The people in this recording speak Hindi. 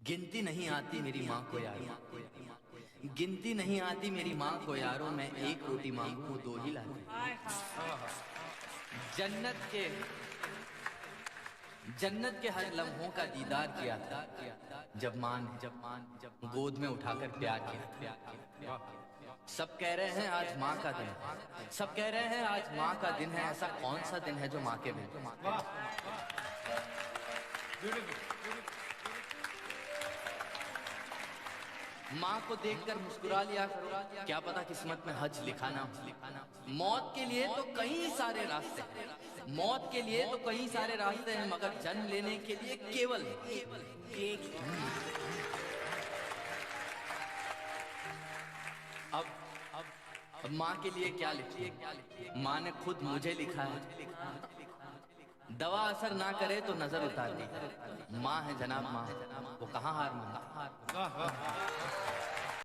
गिनती नहीं आती मेरी माँ को यारो, गिनती नहीं आती मेरी माँ को यारो, मैं एक रोटी मांगू वो दो ही लाती। जन्नत के हर लम्हों का दीदार किया था जब जब गोद में उठाकर प्यार किया था। सब कह रहे हैं आज माँ का दिन है, सब कह रहे हैं आज माँ का दिन है। ऐसा कौन सा दिन है जो माँ के बिन? माँ को देखकर मुस्कुरा लिया करो, क्या पता किस्मत में हज लिखा ना हो। मौत के लिए तो कई सारे रास्ते हैं, मौत के लिए तो कई सारे रास्ते हैं, मगर जन्म लेने के लिए केवल एक। अब माँ के लिए क्या लिखिए? माँ ने खुद मुझे लिखा है, दवा असर ना करे तो नजर उतार दी। माँ है जनाब माँ, वो कहाँ हार मानती।